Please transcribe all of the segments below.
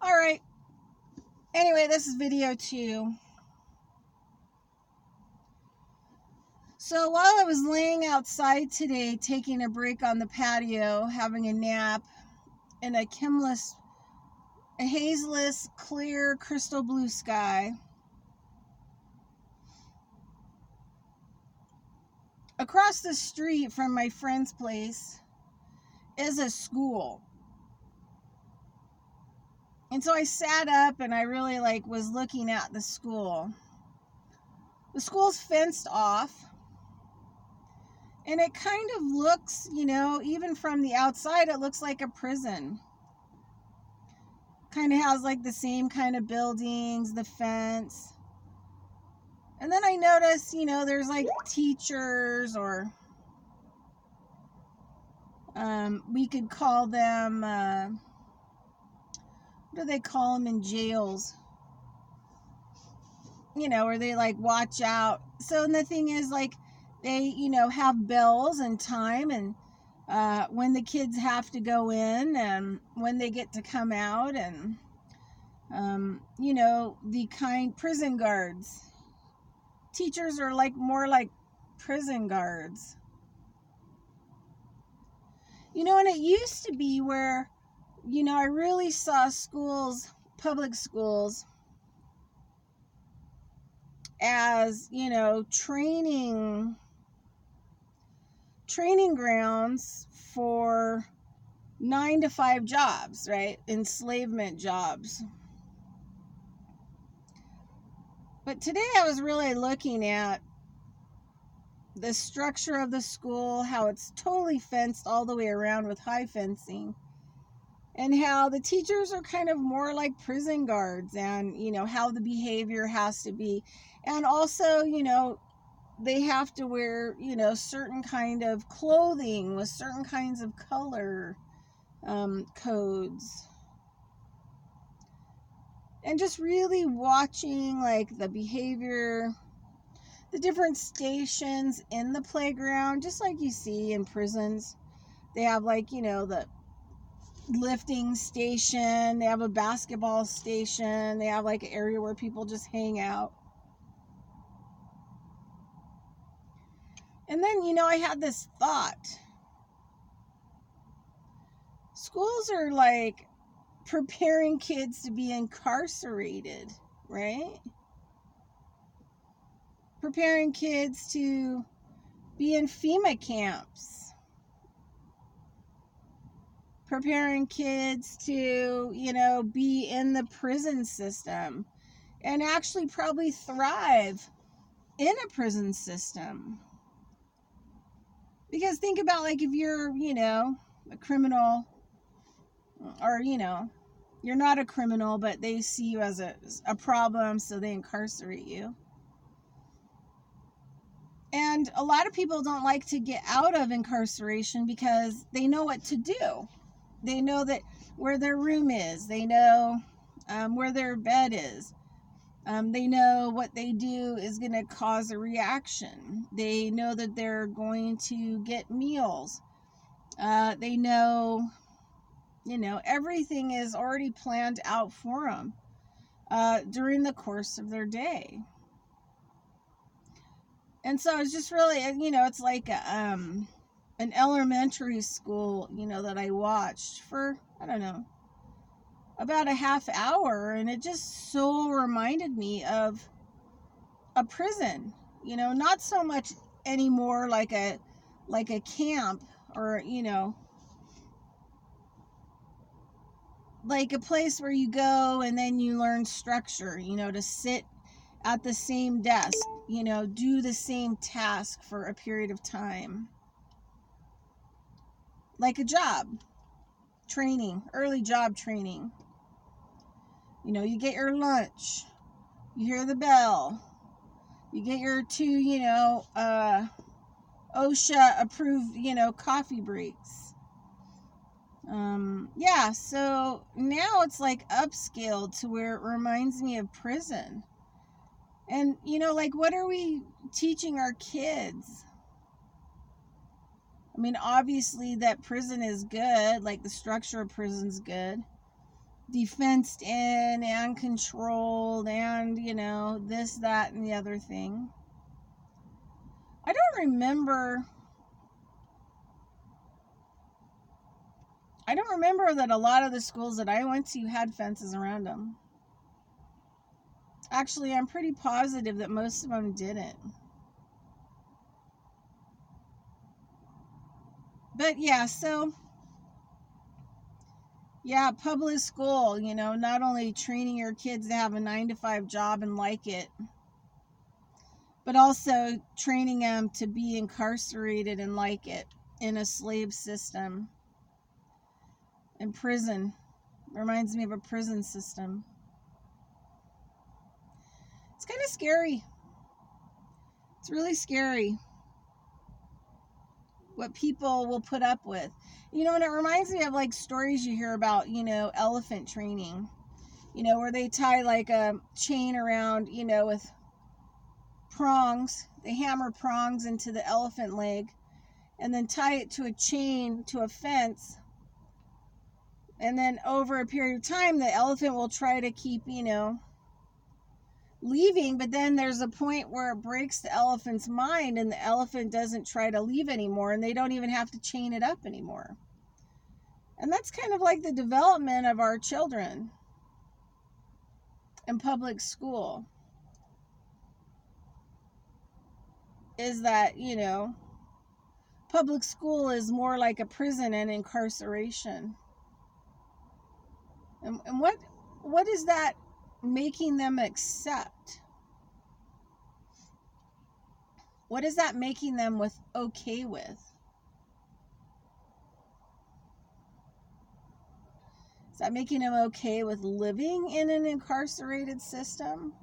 All right. Anyway, this is video 2. So while I was laying outside today, taking a break on the patio, having a nap in a hazeless, clear, crystal blue sky, across the street from my friend's place is a school. And so I sat up and I really was looking at the school. The school's fenced off. And it kind of looks, even from the outside, it looks like a prison. Kind of has the same kind of buildings, the fence. And then I noticed, there's teachers, or we could call them, what do they call them in jails? Where they watch out. So, and the thing is, they, have bells and time, and when the kids have to go in and when they get to come out, and, the kind prison guards. Teachers are more like prison guards. And it used to be where, I really saw schools, public schools, as, training grounds for 9-to-5 jobs, right? Enslavement jobs. But today I was really looking at the structure of the school, how it's totally fenced all the way around with high fencing, and how the teachers are kind of more like prison guards, and, how the behavior has to be. And also, they have to wear, certain kind of clothing with certain kinds of color codes. And just really watching the behavior, the different stations in the playground, just like you see in prisons. They have the lifting station, they have a basketball station, they have an area where people just hang out. And then, I had this thought. Schools are preparing kids to be incarcerated, right? Preparing kids to be in FEMA camps. Preparing kids to, be in the prison system and actually probably thrive in a prison system. Because think about if you're, a criminal, or, you're not a criminal, but they see you as a problem, so they incarcerate you. And a lot of people don't like to get out of incarceration because they know what to do. They know that where their room is. They know where their bed is. They know what they do is going to cause a reaction. They know that they're going to get meals. They know, everything is already planned out for them during the course of their day. And so it's just really, it's like an elementary school, that I watched for, I don't know, about a half hour. And it just so reminded me of a prison, not so much anymore like a camp, or, like a place where you go and then you learn structure, to sit at the same desk, do the same task for a period of time. Like a job training, early job training. You get your lunch, you hear the bell, you get your 2, OSHA approved, coffee breaks. Yeah, so now it's upscaled to where it reminds me of prison. And, what are we teaching our kids? I mean, obviously that prison is good, the structure of prison's good. fenced in and controlled and, this, that, and the other thing. I don't remember that a lot of the schools that I went to had fences around them. Actually, I'm pretty positive that most of them didn't. But yeah, so yeah, public school, not only training your kids to have a 9-to-5 job and like it, but also training them to be incarcerated and like it in a slave system. In prison. Reminds me of a prison system. It's kind of scary. It's really scary what people will put up with. And it reminds me of like stories you hear about, elephant training. Where they tie like a chain around, with prongs. They hammer prongs into the elephant leg and then tie it to a chain to a fence. And then over a period of time, the elephant will try to keep, leaving, but then there's a point where it breaks the elephant's mind and the elephant doesn't try to leave anymore, and they don't even have to chain it up anymore. And that's kind of like the development of our children in public school. Is that, public school is more like a prison and incarceration. And what is that making them accept? What is that making them okay with? Is that making them okay with living in an incarcerated system?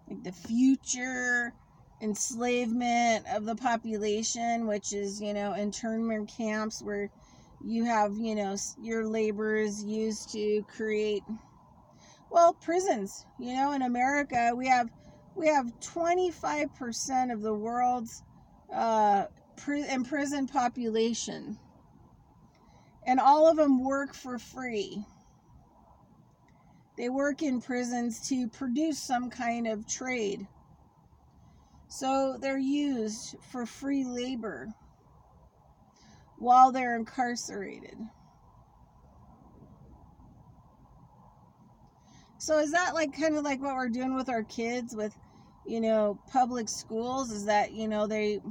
Like the future enslavement of the population, which is, internment camps where you have, your labor is used to create, prisons. In America, we have 25% of the world's imprisoned population. And all of them work for free. They work in prisons to produce some kind of trade. So they're used for free labor while they're incarcerated. So is that like kind of like what we're doing with our kids with, public schools? Is that, they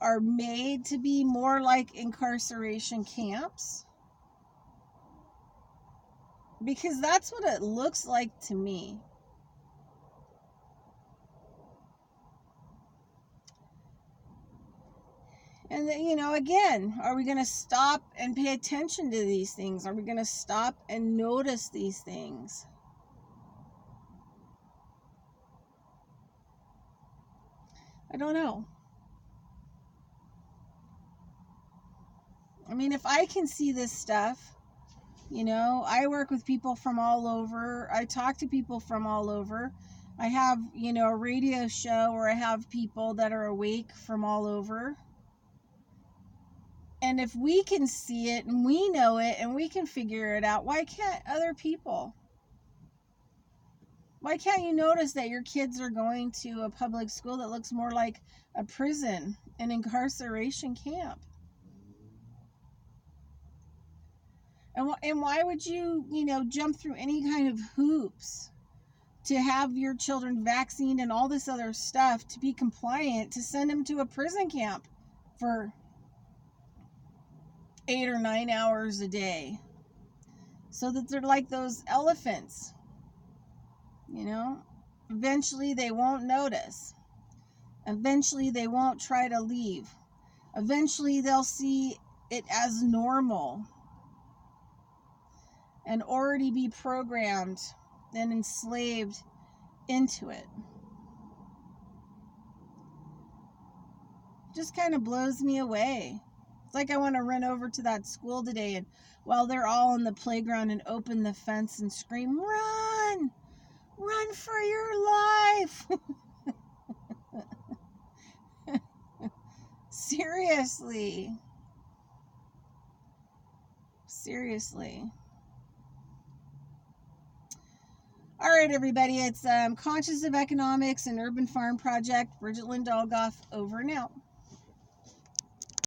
are made to be more like incarceration camps? Because that's what it looks like to me. And again, are we going to stop and pay attention to these things? Are we going to stop and notice these things? I don't know. I mean, if I can see this stuff, I work with people from all over. I talk to people from all over. I have, a radio show where I have people that are awake from all over. And if we can see it and we know it and we can figure it out, why can't other people? Why can't you notice that your kids are going to a public school that looks more like a prison, an incarceration camp? And why would you, jump through any kind of hoops to have your children vaccinated and all this other stuff to be compliant to send them to a prison camp for 8 or 9 hours a day so that they're like those elephants? Eventually they won't notice. Eventually they won't try to leave. Eventually they'll see it as normal and already be programmed and enslaved into it. Just kind of blows me away. It's like I want to run over to that school today and while they're all on the playground and open the fence and scream, "Run! Run for your life!" Seriously. Seriously. All right, everybody. It's Conscious of Economics and Urban Farm Project. Bridget Lynn Dolgoff, over and out.